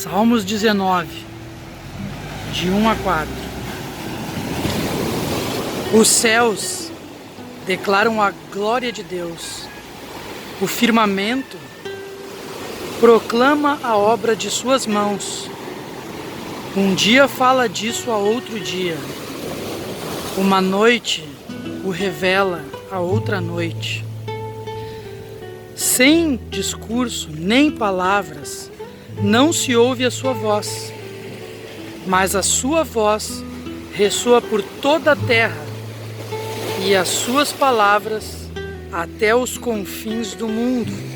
Salmos 19, de 1 a 4. Os céus declaram a glória de Deus. O firmamento proclama a obra de suas mãos. Um dia fala disso a outro dia. Uma noite o revela a outra noite. Sem discurso nem palavras, não se ouve a sua voz, mas a sua voz ressoa por toda a terra e as suas palavras até os confins do mundo.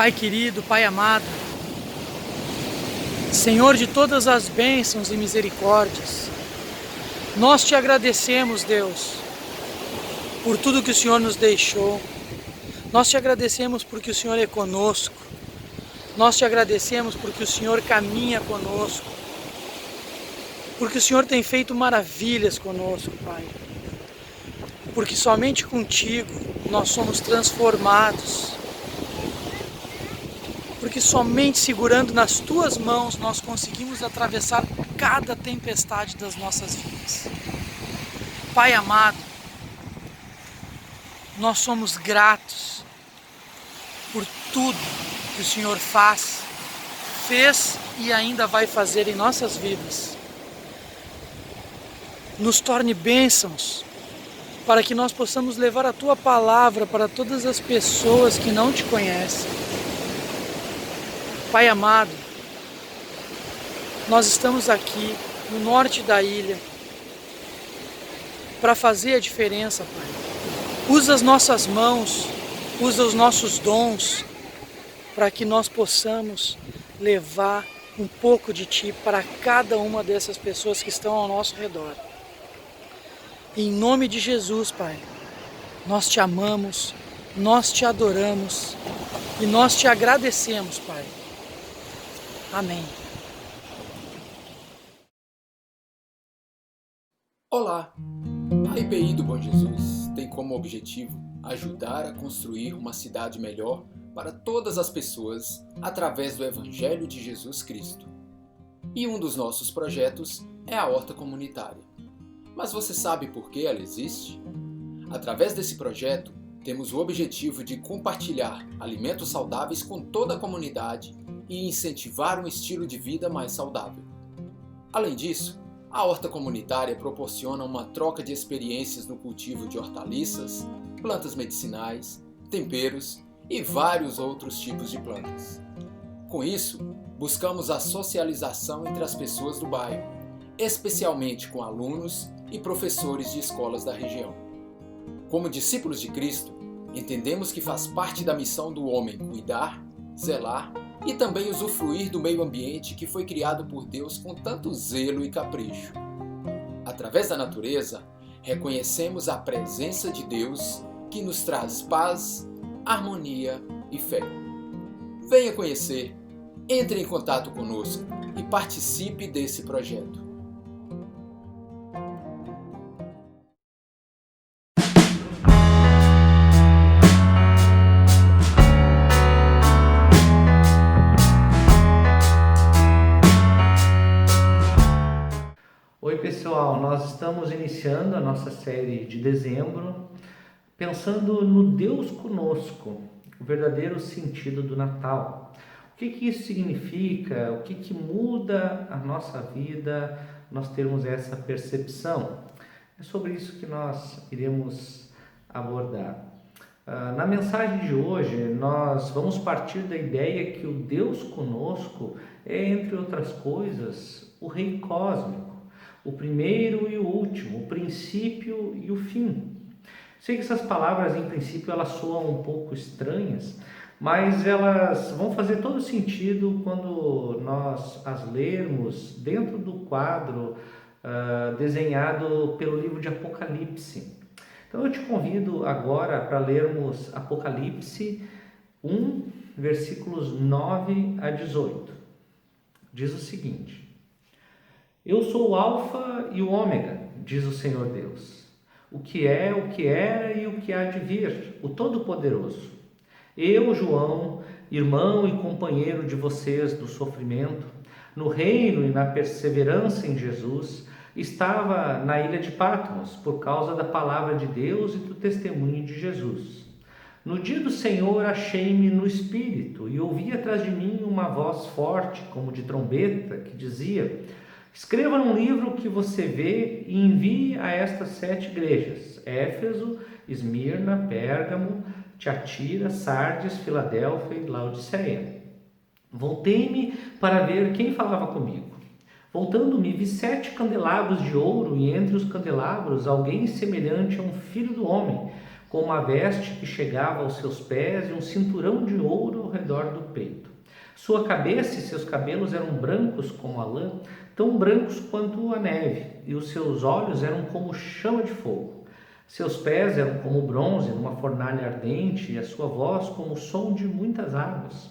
Pai querido, Pai amado, Senhor de todas as bênçãos e misericórdias, nós te agradecemos, Deus, por tudo que o Senhor nos deixou. Nós te agradecemos porque o Senhor é conosco. Nós te agradecemos porque o Senhor caminha conosco. Porque o Senhor tem feito maravilhas conosco, Pai. Porque somente contigo nós somos transformados. Porque somente segurando nas tuas mãos nós conseguimos atravessar cada tempestade das nossas vidas. Pai amado, nós somos gratos por tudo que o Senhor fez e ainda vai fazer em nossas vidas. Nos torne bênçãos para que nós possamos levar a tua palavra para todas as pessoas que não te conhecem. Pai amado, nós estamos aqui no norte da ilha para fazer a diferença, Pai. Usa as nossas mãos, usa os nossos dons para que nós possamos levar um pouco de Ti para cada uma dessas pessoas que estão ao nosso redor. Em nome de Jesus, Pai, nós Te amamos, nós te adoramos e nós te agradecemos, Pai. Amém. Olá! A IBI do Bom Jesus tem como objetivo ajudar a construir uma cidade melhor para todas as pessoas através do Evangelho de Jesus Cristo. E um dos nossos projetos é a Horta Comunitária. Mas você sabe por que ela existe? Através desse projeto, temos o objetivo de compartilhar alimentos saudáveis com toda a comunidade e incentivar um estilo de vida mais saudável. Além disso, a horta comunitária proporciona uma troca de experiências no cultivo de hortaliças, plantas medicinais, temperos e vários outros tipos de plantas. Com isso, buscamos a socialização entre as pessoas do bairro, especialmente com alunos e professores de escolas da região. Como discípulos de Cristo, entendemos que faz parte da missão do homem cuidar, zelar e também usufruir do meio ambiente que foi criado por Deus com tanto zelo e capricho. Através da natureza, reconhecemos a presença de Deus que nos traz paz, harmonia e fé. Venha conhecer, entre em contato conosco e participe desse projeto. Oi pessoal, nós estamos iniciando a nossa série de dezembro pensando no Deus conosco, o verdadeiro sentido do Natal. O que isso significa? O que muda a nossa vida nós termos essa percepção? É sobre isso que nós iremos abordar. Na mensagem de hoje, nós vamos partir da ideia que o Deus conosco é, entre outras coisas, o Rei Cósmico, o primeiro e o último, o princípio e o fim. Sei que essas palavras, em princípio, elas soam um pouco estranhas, mas elas vão fazer todo sentido quando nós as lermos dentro do quadro desenhado pelo livro de Apocalipse. Então eu te convido agora para lermos Apocalipse 1, versículos 9 a 18. Diz o seguinte: Eu sou o Alfa e o Ômega, diz o Senhor Deus, o que é, o que era e o que há de vir, o Todo-Poderoso. Eu, João, irmão e companheiro de vocês do sofrimento, no reino e na perseverança em Jesus, estava na ilha de Patmos por causa da palavra de Deus e do testemunho de Jesus. No dia do Senhor achei-me no Espírito e ouvi atrás de mim uma voz forte, como de trombeta, que dizia: Escreva num livro o que você vê e envie a estas 7 igrejas: Éfeso, Esmirna, Pérgamo, Tiatira, Sardes, Filadélfia e Laodiceia. Voltei-me para ver quem falava comigo. Voltando-me, vi 7 candelabros de ouro e entre os candelabros alguém semelhante a um filho do homem, com uma veste que chegava aos seus pés e um cinturão de ouro ao redor do peito. Sua cabeça e seus cabelos eram brancos como a lã, tão brancos quanto a neve, e os seus olhos eram como chama de fogo. Seus pés eram como bronze numa fornalha ardente, e a sua voz como o som de muitas águas.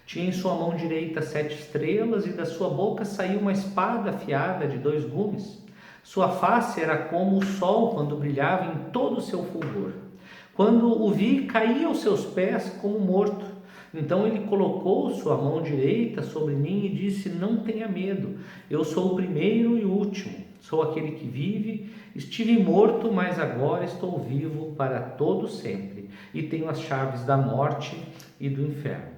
Tinha em sua mão direita 7 estrelas, e da sua boca saía uma espada afiada de 2 gumes. Sua face era como o sol quando brilhava em todo o seu fulgor. Quando o vi, caí aos seus pés como morto. Então ele colocou sua mão direita sobre mim e disse: Não tenha medo, eu sou o primeiro e o último, sou aquele que vive, estive morto, mas agora estou vivo para todo sempre, e tenho as chaves da morte e do inferno.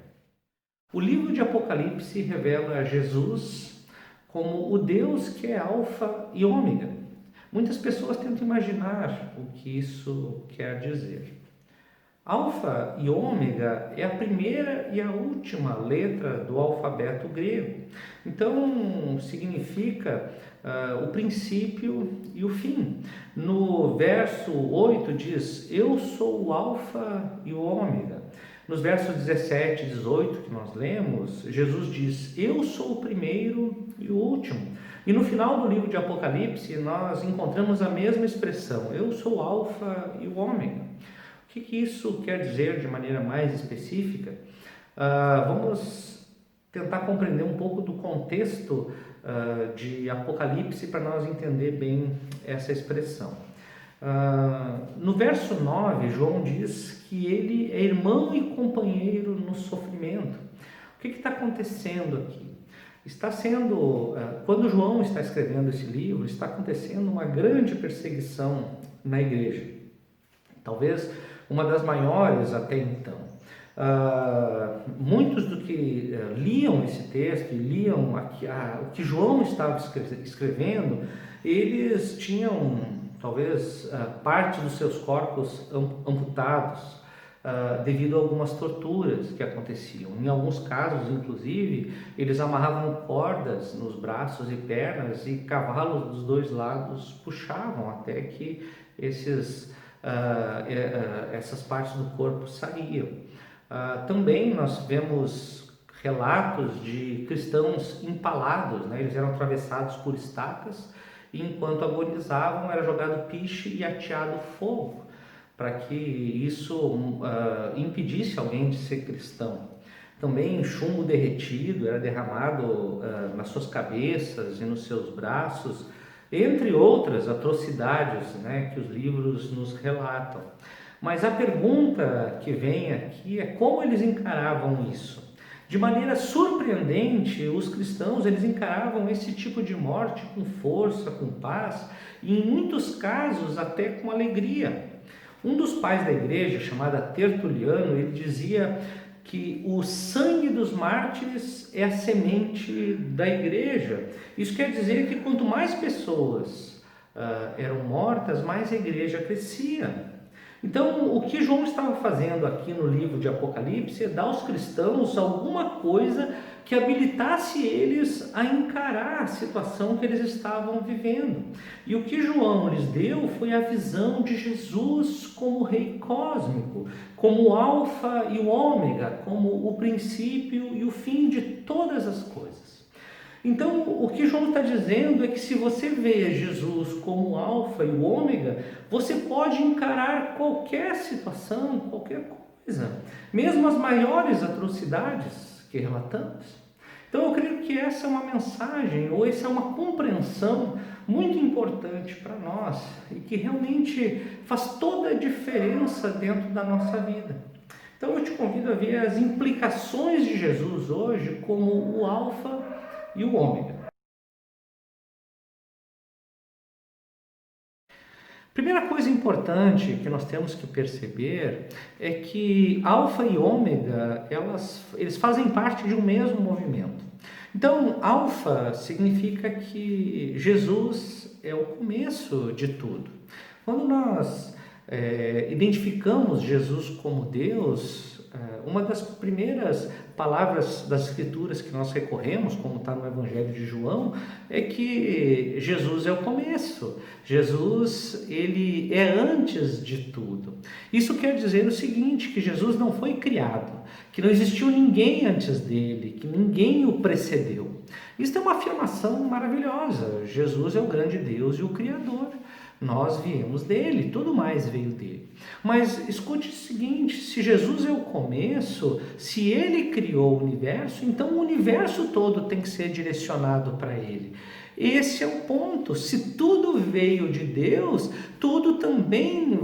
O livro de Apocalipse revela Jesus como o Deus que é Alfa e Ômega. Muitas pessoas tentam imaginar o que isso quer dizer. Alfa e Ômega é a primeira e a última letra do alfabeto grego. Então, significa o princípio e o fim. No verso 8 diz: Eu sou o Alfa e o Ômega. Nos versos 17 e 18 que nós lemos, Jesus diz: Eu sou o primeiro e o último. E no final do livro de Apocalipse, nós encontramos a mesma expressão: Eu sou o Alfa e o Ômega. O que isso quer dizer de maneira mais específica? Vamos tentar compreender um pouco do contexto de Apocalipse para nós entender bem essa expressão. No verso 9, João diz que ele é irmão e companheiro no sofrimento. O que está acontecendo aqui? Está sendo, quando João está escrevendo esse livro, está acontecendo uma grande perseguição na igreja. Talvez uma das maiores até então. Muitos do que liam esse texto e liam o que João estava escrevendo, eles tinham talvez parte dos seus corpos amputados devido a algumas torturas que aconteciam. Em alguns casos, inclusive, eles amarravam cordas nos braços e pernas e cavalos dos dois lados puxavam até que essas partes do corpo saíam. Também nós vemos relatos de cristãos empalados, né? Eles eram atravessados por estacas e enquanto agonizavam era jogado piche e ateado fogo, para que isso impedisse alguém de ser cristão. Também chumbo derretido era derramado nas suas cabeças e nos seus braços, entre outras atrocidades, né, que os livros nos relatam. Mas a pergunta que vem aqui é como eles encaravam isso. De maneira surpreendente, os cristãos eles encaravam esse tipo de morte com força, com paz e em muitos casos até com alegria. Um dos pais da igreja, chamado Tertuliano, ele dizia que o sangue dos mártires é a semente da igreja. Isso quer dizer que quanto mais pessoas eram mortas, mais a igreja crescia. Então, o que João estava fazendo aqui no livro de Apocalipse é dar aos cristãos alguma coisa que habilitasse eles a encarar a situação que eles estavam vivendo. E o que João lhes deu foi a visão de Jesus como Rei cósmico, como o Alfa e o Ômega, como o princípio e o fim de todas as coisas. Então, o que João está dizendo é que se você vê Jesus como o Alfa e o Ômega, você pode encarar qualquer situação, qualquer coisa, mesmo as maiores atrocidades que relatamos. Então, eu creio que essa é uma mensagem, ou essa é uma compreensão muito importante para nós e que realmente faz toda a diferença dentro da nossa vida. Então, eu te convido a ver as implicações de Jesus hoje como o Alfa e o Ômega. Primeira coisa importante que nós temos que perceber é que Alfa e Ômega, eles fazem parte de um mesmo movimento. Então, Alfa significa que Jesus é o começo de tudo. Quando nós identificamos Jesus como Deus, uma das primeiras palavras das Escrituras que nós recorremos, como está no Evangelho de João, é que Jesus é o começo. Jesus, ele é antes de tudo. Isso quer dizer o seguinte, que Jesus não foi criado, que não existiu ninguém antes dele, que ninguém o precedeu. Isso é uma afirmação maravilhosa. Jesus é o grande Deus e o Criador. Nós viemos dele, tudo mais veio dele. Mas escute o seguinte, se Jesus é o começo, se ele criou o universo, então o universo todo tem que ser direcionado para ele. Esse é o ponto. Se tudo veio de Deus, tudo também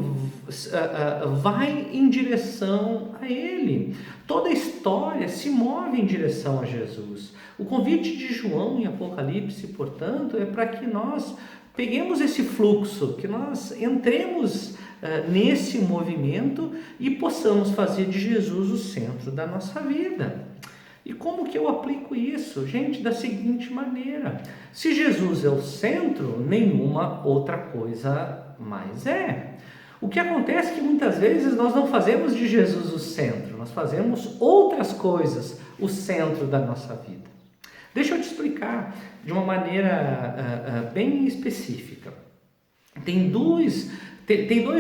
vai em direção a ele. Toda a história se move em direção a Jesus. O convite de João em Apocalipse, portanto, é para que nós peguemos esse fluxo, que nós entremos nesse movimento e possamos fazer de Jesus o centro da nossa vida. E como que eu aplico isso? Gente, da seguinte maneira: se Jesus é o centro, nenhuma outra coisa mais é. O que acontece é que muitas vezes nós não fazemos de Jesus o centro, nós fazemos outras coisas o centro da nossa vida. Deixa eu te explicar de uma maneira bem específica. Tem dois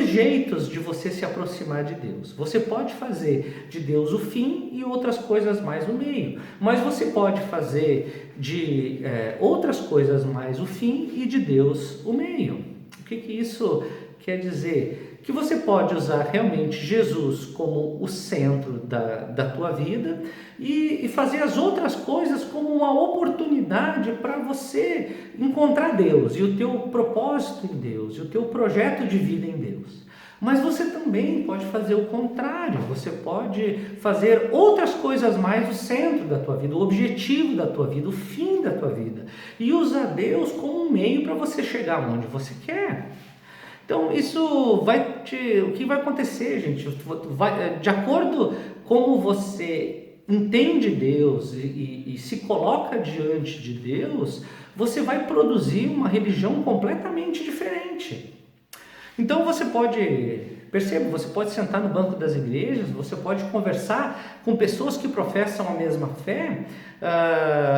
jeitos de você se aproximar de Deus. Você pode fazer de Deus o fim e outras coisas mais o meio. Mas você pode fazer de outras coisas mais o fim e de Deus o meio. O que isso quer dizer? que você pode usar realmente Jesus como o centro da tua vida e fazer as outras coisas como uma oportunidade para você encontrar Deus e o teu propósito em Deus, e o teu projeto de vida em Deus. Mas você também pode fazer o contrário, você pode fazer outras coisas mais o centro da tua vida, o objetivo da tua vida, o fim da tua vida, e usar Deus como um meio para você chegar onde você quer. Então o que vai acontecer, gente, de acordo como você entende Deus e se coloca diante de Deus, você vai produzir uma religião completamente diferente. Então você pode sentar no banco das igrejas, você pode conversar com pessoas que professam a mesma fé,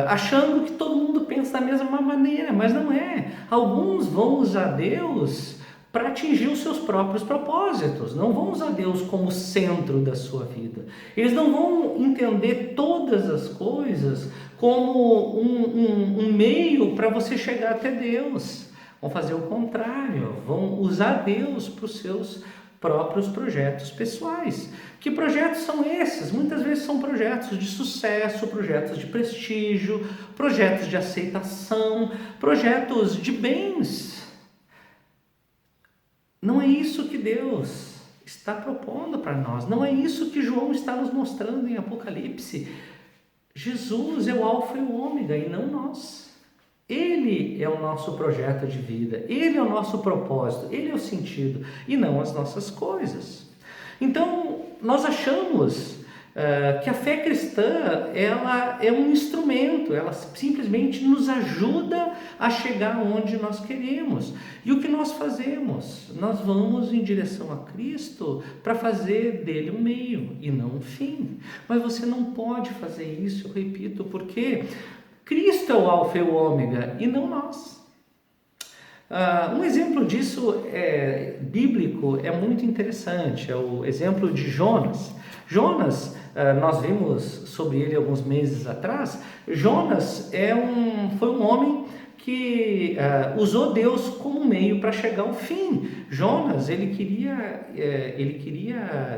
achando que todo mundo pensa da mesma maneira, mas não é. Alguns vão usar Deus para atingir os seus próprios propósitos, não vão usar Deus como centro da sua vida. Eles não vão entender todas as coisas como um meio para você chegar até Deus. Vão fazer o contrário, vão usar Deus para os seus próprios projetos pessoais. Que projetos são esses? Muitas vezes são projetos de sucesso, projetos de prestígio, projetos de aceitação, projetos de bens. Não é isso que Deus está propondo para nós, não é isso que João está nos mostrando em Apocalipse. Jesus é o Alfa e o Ômega e não nós. Ele é o nosso projeto de vida, Ele é o nosso propósito, Ele é o sentido e não as nossas coisas. Então, nós achamos que a fé cristã ela é um instrumento, ela simplesmente nos ajuda a chegar onde nós queremos. E o que nós fazemos? Nós vamos em direção a Cristo para fazer dele um meio e não um fim. Mas você não pode fazer isso, eu repito, porque Cristo é o Alfa e o Ômega e não nós. Um exemplo disso bíblico é muito interessante, é o exemplo de Jonas. Jonas, nós vimos sobre ele alguns meses atrás. Jonas foi um homem que usou Deus como meio para chegar ao fim. Jonas, ele queria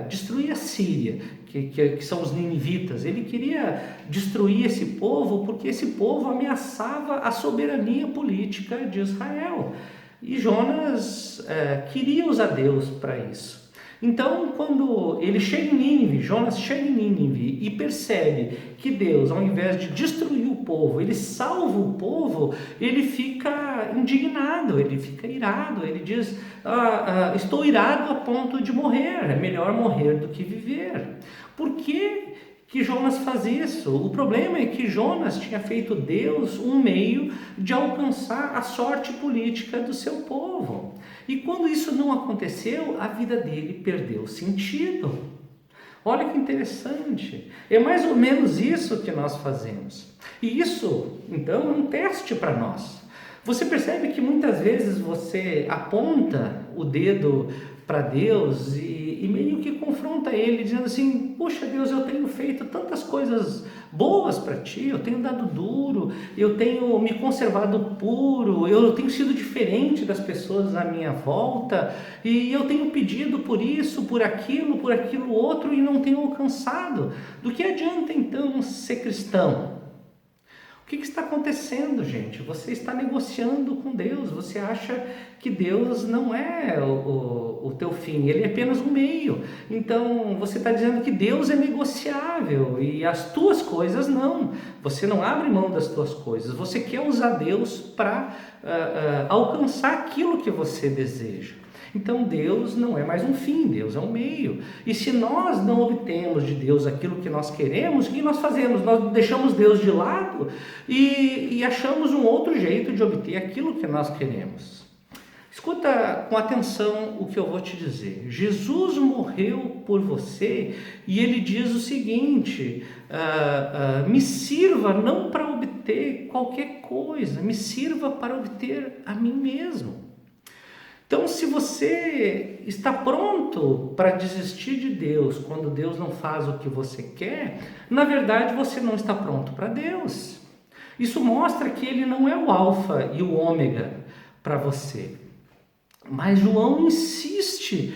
destruir a Síria, que são os ninivitas. Ele queria destruir esse povo porque esse povo ameaçava a soberania política de Israel. E Jonas queria usar Deus para isso. Então, quando ele chega em Nínive, Jonas chega em Nínive e percebe que Deus, ao invés de destruir o povo, ele salva o povo, ele fica indignado, ele fica irado, ele diz, estou irado a ponto de morrer, é melhor morrer do que viver. Por que Jonas faz isso? O problema é que Jonas tinha feito Deus um meio de alcançar a sorte política do seu povo. E quando isso não aconteceu, a vida dele perdeu sentido. Olha que interessante. É mais ou menos isso que nós fazemos. E isso, então, é um teste para nós. Você percebe que muitas vezes você aponta o dedo para Deus e meio que confronta Ele, dizendo assim, poxa Deus, eu tenho feito tantas coisas boas para Ti, eu tenho dado duro, eu tenho me conservado puro, eu tenho sido diferente das pessoas à minha volta, e eu tenho pedido por isso, por aquilo outro, e não tenho alcançado. Do que adianta então ser cristão? O que está acontecendo, gente? Você está negociando com Deus, você acha que Deus não é o teu fim, Ele é apenas um meio. Então, você está dizendo que Deus é negociável e as tuas coisas não. Você não abre mão das tuas coisas, você quer usar Deus para alcançar aquilo que você deseja. Então Deus não é mais um fim, Deus é um meio. E se nós não obtemos de Deus aquilo que nós queremos, o que nós fazemos? Nós deixamos Deus de lado e achamos um outro jeito de obter aquilo que nós queremos. Escuta com atenção o que eu vou te dizer. Jesus morreu por você e Ele diz o seguinte, me sirva não para obter qualquer coisa, me sirva para obter a mim mesmo. Então, se você está pronto para desistir de Deus quando Deus não faz o que você quer, na verdade você não está pronto para Deus. Isso mostra que Ele não é o alfa e o ômega para você. Mas João insiste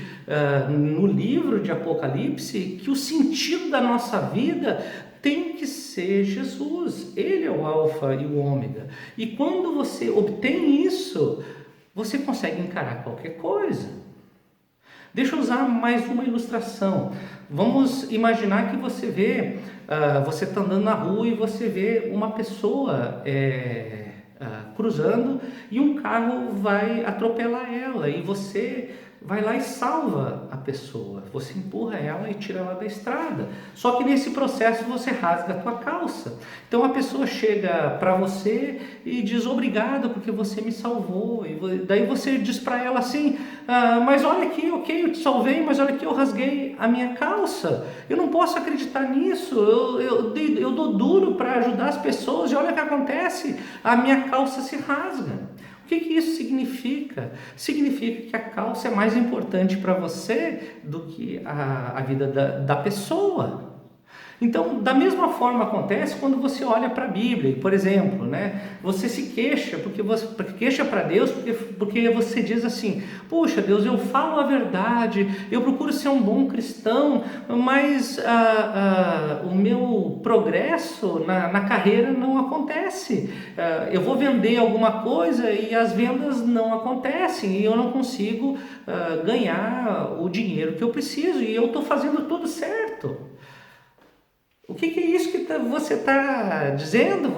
no livro de Apocalipse que o sentido da nossa vida tem que ser Jesus. Ele é o alfa e o ômega. E quando você obtém isso, você consegue encarar qualquer coisa. Deixa eu usar mais uma ilustração. Vamos imaginar que você vê, você está andando na rua e você vê uma pessoa cruzando e um carro vai atropelar ela e você vai lá e salva a pessoa. Você empurra ela e tira ela da estrada. Só que nesse processo você rasga a tua calça. Então a pessoa chega para você e diz obrigado porque você me salvou. E daí você diz para ela assim, mas olha aqui, ok, eu te salvei, mas olha aqui, eu rasguei a minha calça. Eu não posso acreditar nisso. Eu dou duro para ajudar as pessoas e olha o que acontece, a minha calça se rasga. O que isso significa? Significa que a calça é mais importante para você do que a vida da pessoa. Então, da mesma forma acontece quando você olha para a Bíblia, por exemplo, né? Você se queixa, porque você queixa para Deus, porque você diz assim, puxa Deus, eu falo a verdade, eu procuro ser um bom cristão, mas o meu progresso na carreira não acontece. Eu vou vender alguma coisa e as vendas não acontecem, e eu não consigo ganhar o dinheiro que eu preciso, e eu estou fazendo tudo certo. O que é isso que você está dizendo?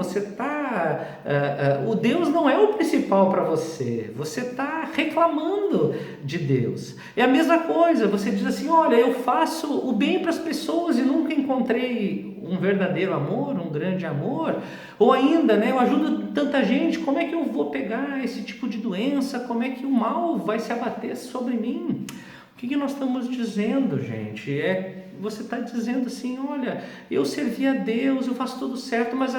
O Deus não é o principal para você. Você está reclamando de Deus. É a mesma coisa, você diz assim, olha, eu faço o bem para as pessoas e nunca encontrei um verdadeiro amor, um grande amor. Ou ainda, né, eu ajudo tanta gente, como é que eu vou pegar esse tipo de doença? Como é que o mal vai se abater sobre mim? O que nós estamos dizendo, gente? Você está dizendo assim, olha, eu servi a Deus, eu faço tudo certo, mas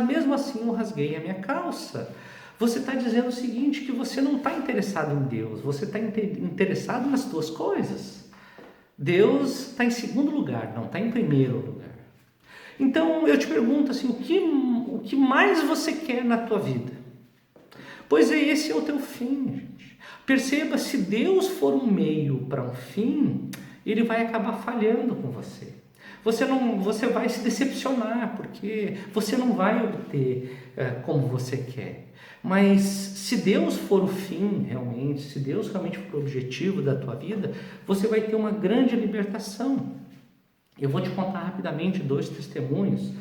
mesmo assim eu rasguei a minha calça. Você está dizendo o seguinte, que você não está interessado em Deus, você está interessado nas tuas coisas. Deus está em segundo lugar, não está em primeiro lugar. Então eu te pergunto assim, o que mais você quer na tua vida? Pois esse é o teu fim, gente. Perceba, se Deus for um meio para um fim, ele vai acabar falhando com você. Você vai se decepcionar, porque você não vai obter como você quer. Mas se Deus for o fim realmente, se Deus realmente for o objetivo da tua vida, você vai ter uma grande libertação. Eu vou te contar rapidamente 2 testemunhos.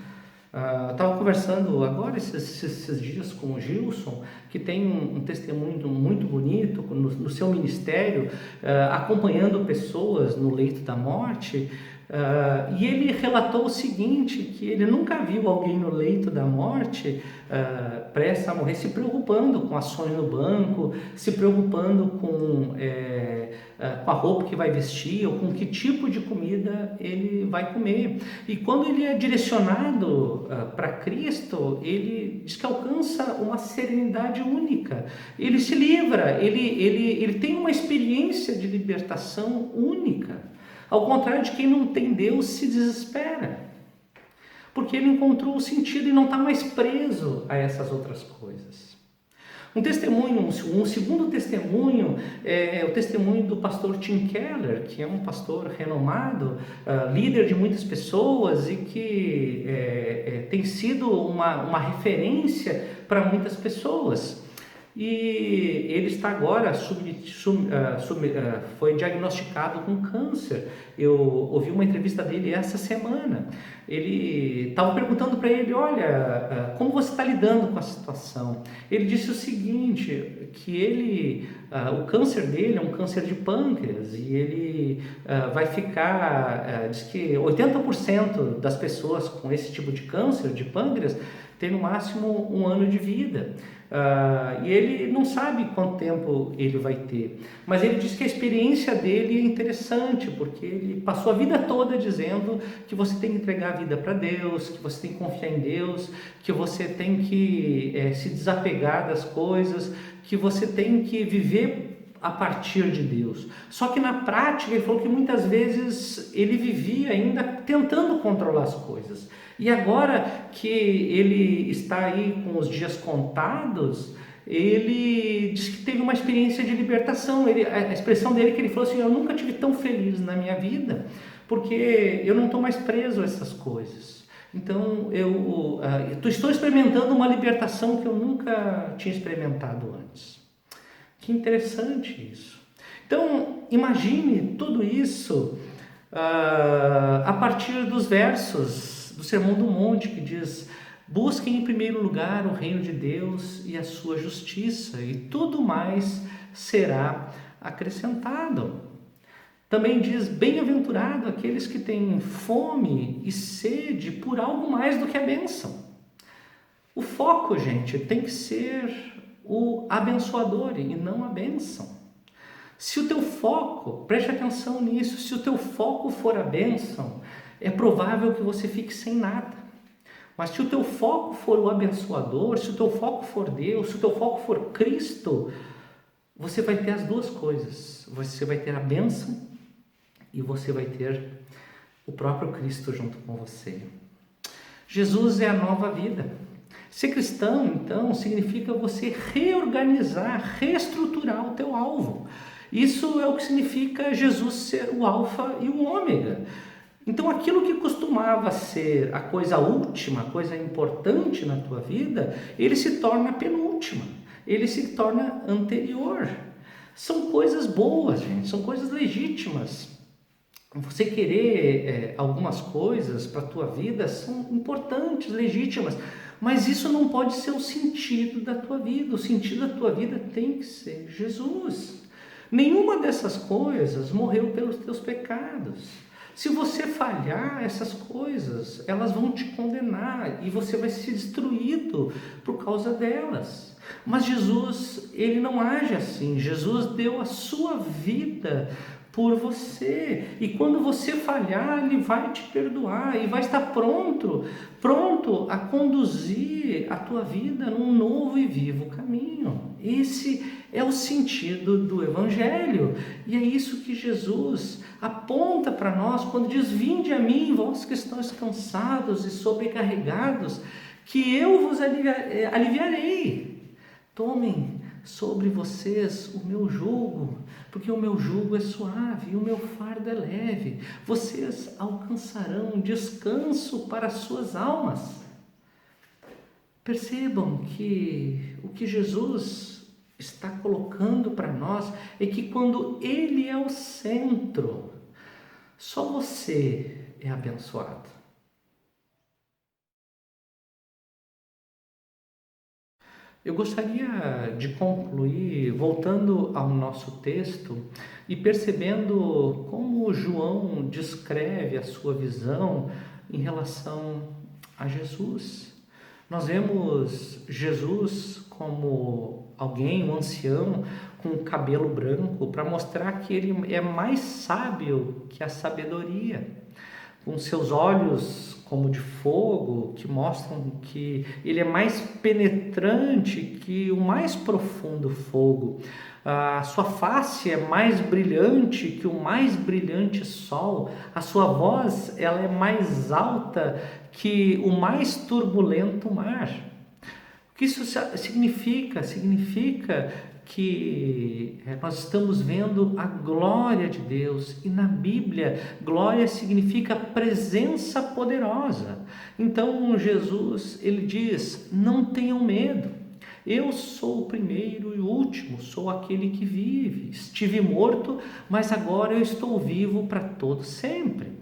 Estava conversando agora esses dias com o Gilson, que tem um testemunho muito bonito no seu ministério, acompanhando pessoas no leito da morte, e ele relatou o seguinte, que ele nunca viu alguém no leito da morte, prestes a morrer, se preocupando com ações no banco, se preocupando com a roupa que vai vestir ou com que tipo de comida ele vai comer. E quando ele é direcionado para Cristo, ele diz que alcança uma serenidade única. Ele se livra, ele tem uma experiência de libertação única. Ao contrário de quem não tem Deus, se desespera, porque ele encontrou o sentido e não está mais preso a essas outras coisas. Um segundo testemunho é o testemunho do pastor Tim Keller, que é um pastor renomado, líder de muitas pessoas e que tem sido uma referência para muitas pessoas. E ele está agora, foi diagnosticado com câncer. Eu ouvi uma entrevista dele essa semana. Ele estava perguntando para ele, olha, como você está lidando com a situação? Ele disse o seguinte, que o câncer dele é um câncer de pâncreas e ele vai ficar, diz que 80% das pessoas com esse tipo de câncer de pâncreas tem no máximo 1 ano de vida. E ele não sabe quanto tempo ele vai ter, mas ele diz que a experiência dele é interessante, porque ele passou a vida toda dizendo que você tem que entregar a vida para Deus, que você tem que confiar em Deus, que você tem que se desapegar das coisas, que você tem que viver a partir de Deus. Só que na prática ele falou que muitas vezes ele vivia ainda tentando controlar as coisas. E agora que ele está aí com os dias contados, ele disse que teve uma experiência de libertação. A expressão dele é que ele falou assim: eu nunca tive tão feliz na minha vida, porque eu não estou mais preso a essas coisas. Então eu estou experimentando uma libertação que eu nunca tinha experimentado antes. Que interessante isso. Então imagine tudo isso a partir dos versos do Sermão do Monte, que diz: busquem em primeiro lugar o reino de Deus e a sua justiça, e tudo mais será acrescentado. Também diz: bem-aventurado aqueles que têm fome e sede por algo mais do que a bênção. O foco, gente, tem que ser o abençoador e não a bênção. Se o teu foco, preste atenção nisso, se o teu foco for a bênção, é provável que você fique sem nada. Mas se o teu foco for o abençoador, se o teu foco for Deus, se o teu foco for Cristo, você vai ter as duas coisas. Você vai ter a bênção e você vai ter o próprio Cristo junto com você. Jesus é a nova vida. Ser cristão, então, significa você reorganizar, reestruturar o teu alvo. Isso é o que significa Jesus ser o alfa e o ômega. Então aquilo que costumava ser a coisa última, a coisa importante na tua vida, ele se torna penúltima, ele se torna anterior. São coisas boas, gente, são coisas legítimas. Você querer algumas coisas para a tua vida são importantes, legítimas, mas isso não pode ser o sentido da tua vida. O sentido da tua vida tem que ser Jesus. Nenhuma dessas coisas morreu pelos teus pecados. Se você falhar, essas coisas, elas vão te condenar e você vai ser destruído por causa delas. Mas Jesus, ele não age assim. Jesus deu a sua vida por você. E quando você falhar, ele vai te perdoar e vai estar pronto a conduzir a tua vida num novo e vivo caminho. Esse é o sentido do Evangelho. E é isso que Jesus aponta para nós quando diz: vinde a mim, vós que estáis cansados e sobrecarregados, que eu vos aliviarei. Tomem sobre vocês o meu jugo, porque o meu jugo é suave e o meu fardo é leve. Vocês alcançarão descanso para as suas almas. Percebam que o que Jesus está colocando para nós é que quando Ele é o centro, só você é abençoado. Eu gostaria de concluir voltando ao nosso texto e percebendo como João descreve a sua visão em relação a Jesus. Nós vemos Jesus como alguém, um ancião, com cabelo branco, para mostrar que ele é mais sábio que a sabedoria, com seus olhos como de fogo, que mostram que ele é mais penetrante que o mais profundo fogo. A sua face é mais brilhante que o mais brilhante sol. A sua voz, ela é mais alta que o mais turbulento mar. O que isso significa? Significa que nós estamos vendo a glória de Deus, e na Bíblia glória significa presença poderosa. Então Jesus, ele diz: não tenham medo, eu sou o primeiro e o último, sou aquele que vive, estive morto, mas agora eu estou vivo para todo sempre.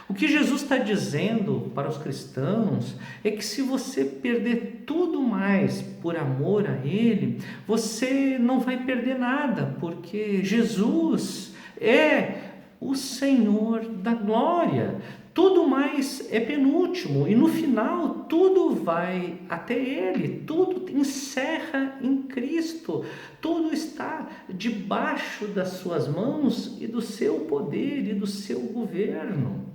O que Jesus está dizendo para os cristãos é que se você perder tudo mais por amor a Ele, você não vai perder nada, porque Jesus é o Senhor da glória. Tudo mais é penúltimo e no final tudo vai até Ele, tudo encerra em Cristo, tudo está debaixo das suas mãos e do seu poder e do seu governo.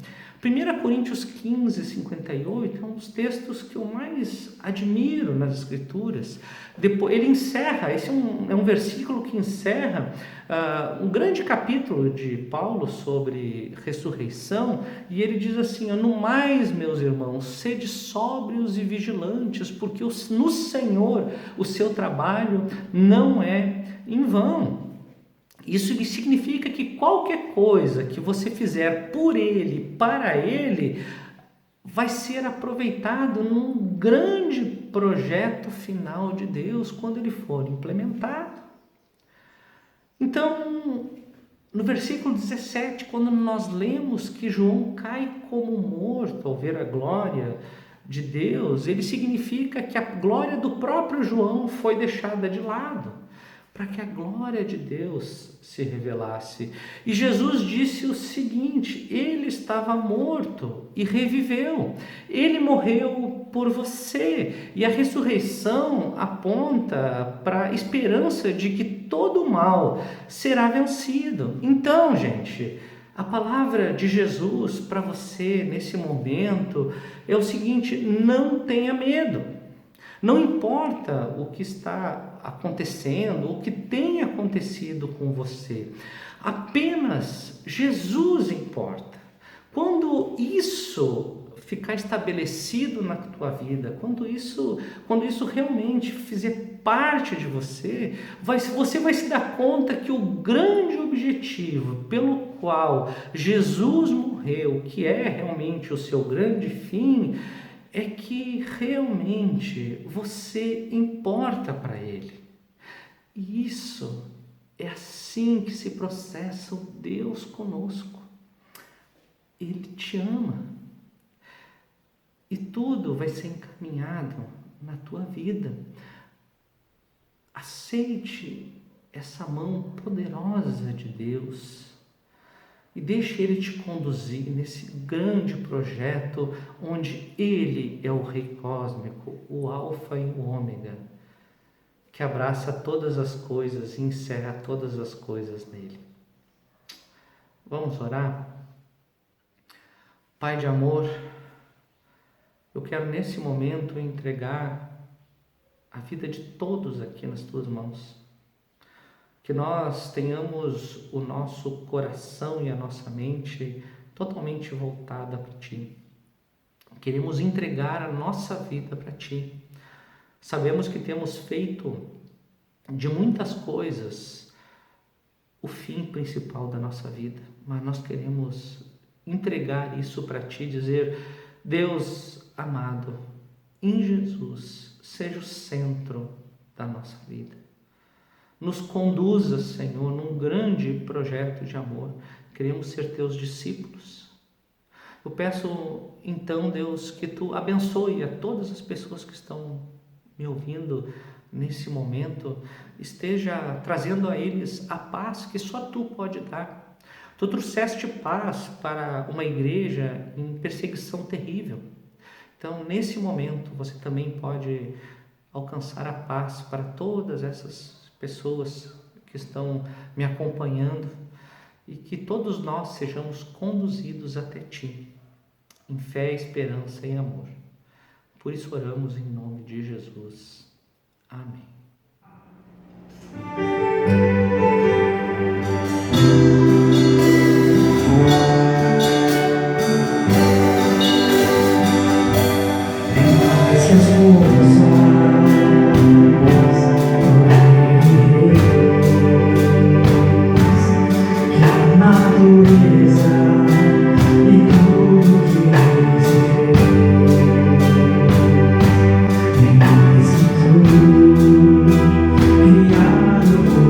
1 Coríntios 15, 58 é um dos textos que eu mais admiro nas Escrituras. Depois, ele encerra, esse é um versículo que encerra um grande capítulo de Paulo sobre ressurreição, e ele diz assim: no mais, meus irmãos, sede sóbrios e vigilantes, porque no Senhor o seu trabalho não é em vão. Isso significa que qualquer coisa que você fizer por Ele, para Ele, vai ser aproveitado num grande projeto final de Deus quando ele for implementado. Então, no versículo 17, quando nós lemos que João cai como morto ao ver a glória de Deus, ele significa que a glória do próprio João foi deixada de lado, para que a glória de Deus se revelasse. E Jesus disse o seguinte: ele estava morto e reviveu. Ele morreu por você. E a ressurreição aponta para a esperança de que todo o mal será vencido. Então, gente, a palavra de Jesus para você nesse momento é o seguinte: não tenha medo. Não importa o que está acontecendo, o que tem acontecido com você, apenas Jesus importa. Quando isso ficar estabelecido na tua vida, quando isso realmente fizer parte de você, você vai se dar conta que o grande objetivo pelo qual Jesus morreu, que é realmente o seu grande fim, é que realmente você importa para Ele. E isso é assim que se processa o Deus conosco. Ele te ama. E tudo vai ser encaminhado na tua vida. Aceite essa mão poderosa de Deus e deixe Ele te conduzir nesse grande projeto onde Ele é o Rei Cósmico, o Alfa e o Ômega, que abraça todas as coisas e encerra todas as coisas nele. Vamos orar? Pai de amor, eu quero nesse momento entregar a vida de todos aqui nas tuas mãos. Que nós tenhamos o nosso coração e a nossa mente totalmente voltada para Ti. Queremos entregar a nossa vida para Ti. Sabemos que temos feito de muitas coisas o fim principal da nossa vida, mas nós queremos entregar isso para Ti, dizer: Deus amado, em Jesus, seja o centro da nossa vida. Nos conduza, Senhor, num grande projeto de amor. Queremos ser Teus discípulos. Eu peço, então, Deus, que Tu abençoe a todas as pessoas que estão me ouvindo nesse momento, esteja trazendo a eles a paz que só Tu pode dar. Tu trouxeste paz para uma igreja em perseguição terrível. Então, nesse momento, você também pode alcançar a paz para todas essas pessoas que estão me acompanhando, e que todos nós sejamos conduzidos até Ti, em fé, esperança e amor. Por isso oramos em nome de Jesus. Amém. Criado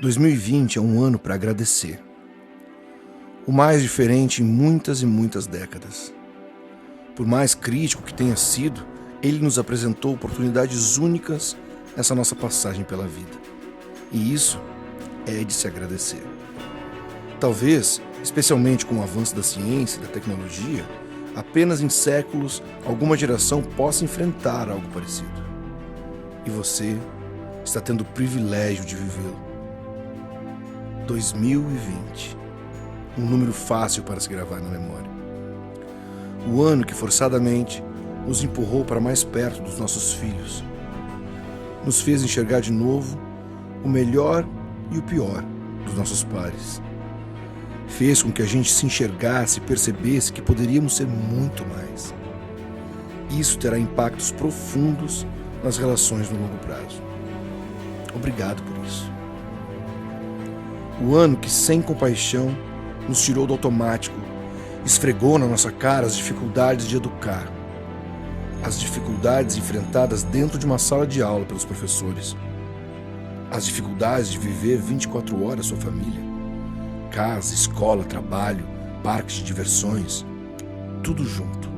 2020 é um ano para agradecer. O mais diferente em muitas e muitas décadas. Por mais crítico que tenha sido, ele nos apresentou oportunidades únicas nessa nossa passagem pela vida. E isso é de se agradecer. Talvez, especialmente com o avanço da ciência e da tecnologia, apenas em séculos alguma geração possa enfrentar algo parecido. E você está tendo o privilégio de vivê-lo. 2020. Um número fácil para se gravar na memória. O ano que forçadamente nos empurrou para mais perto dos nossos filhos. Nos fez enxergar de novo o melhor e o pior dos nossos pares. Fez com que a gente se enxergasse e percebesse que poderíamos ser muito mais. Isso terá impactos profundos nas relações no longo prazo. Obrigado por isso. O ano que, sem compaixão, nos tirou do automático, esfregou na nossa cara as dificuldades de educar, as dificuldades enfrentadas dentro de uma sala de aula pelos professores, as dificuldades de viver 24 horas sua família, casa, escola, trabalho, parques de diversões, tudo junto.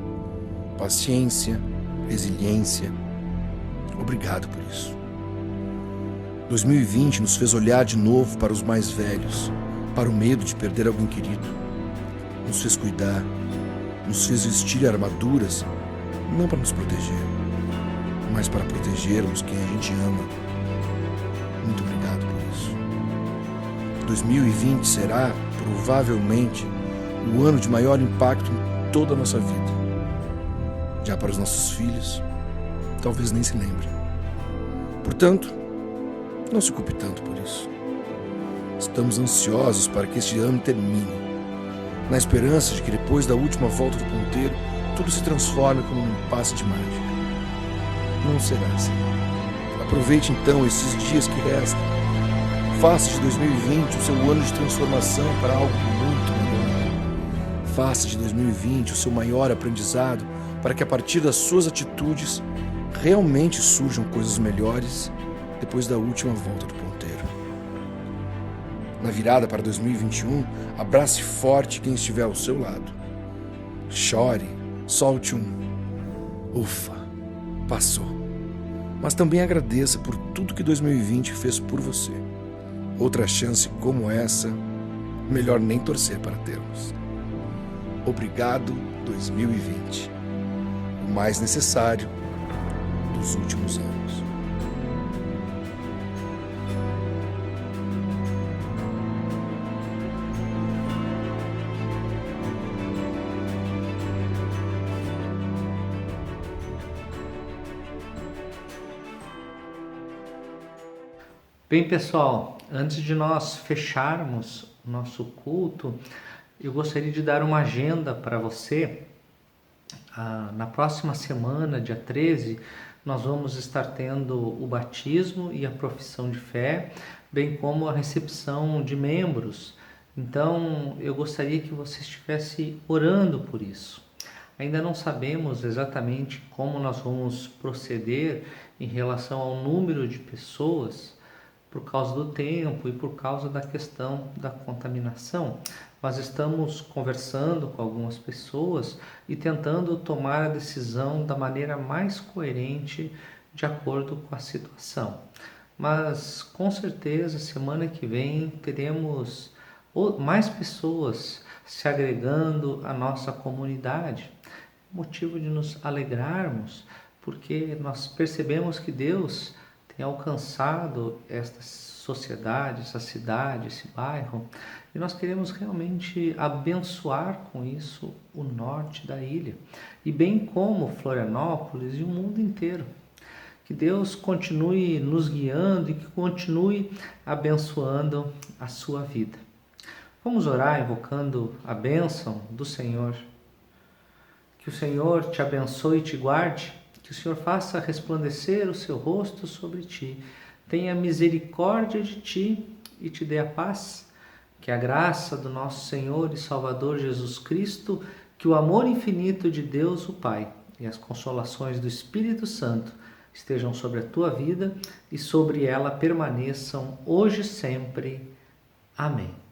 Paciência, resiliência. Obrigado por isso. 2020 nos fez olhar de novo para os mais velhos, para o medo de perder alguém querido. Nos fez cuidar, nos fez vestir armaduras, não para nos proteger, mas para protegermos quem a gente ama. Muito obrigado por isso. 2020 será, provavelmente, o ano de maior impacto em toda a nossa vida. Já para os nossos filhos, talvez nem se lembrem. Portanto, não se culpe tanto por isso. Estamos ansiosos para que este ano termine, na esperança de que depois da última volta do ponteiro, tudo se transforme como um passe de mágica. Não será assim. Aproveite então esses dias que restam. Faça de 2020 o seu ano de transformação para algo muito melhor. Faça de 2020 o seu maior aprendizado para que a partir das suas atitudes realmente surjam coisas melhores depois da última volta do ponteiro. Na virada para 2021, abrace forte quem estiver ao seu lado. Chore, solte ufa, passou. Mas também agradeça por tudo que 2020 fez por você. Outra chance como essa, melhor nem torcer para termos. Obrigado, 2020. O mais necessário dos últimos anos. Bem, pessoal, antes de nós fecharmos o nosso culto, eu gostaria de dar uma agenda para você. Na próxima semana, dia 13, nós vamos estar tendo o batismo e a profissão de fé, bem como a recepção de membros. Então, eu gostaria que você estivesse orando por isso. Ainda não sabemos exatamente como nós vamos proceder em relação ao número de pessoas, por causa do tempo e por causa da questão da contaminação. Mas estamos conversando com algumas pessoas e tentando tomar a decisão da maneira mais coerente de acordo com a situação. Mas com certeza semana que vem teremos mais pessoas se agregando à nossa comunidade. Motivo de nos alegrarmos, porque nós percebemos que Deus tem alcançado esta sociedade, essa cidade, esse bairro, e nós queremos realmente abençoar com isso o norte da ilha, e bem como Florianópolis e o mundo inteiro. Que Deus continue nos guiando e que continue abençoando a sua vida. Vamos orar invocando a bênção do Senhor. Que o Senhor te abençoe e te guarde. Que o Senhor faça resplandecer o seu rosto sobre ti, tenha misericórdia de ti e te dê a paz. Que a graça do nosso Senhor e Salvador Jesus Cristo, que o amor infinito de Deus o Pai e as consolações do Espírito Santo estejam sobre a tua vida e sobre ela permaneçam hoje e sempre. Amém.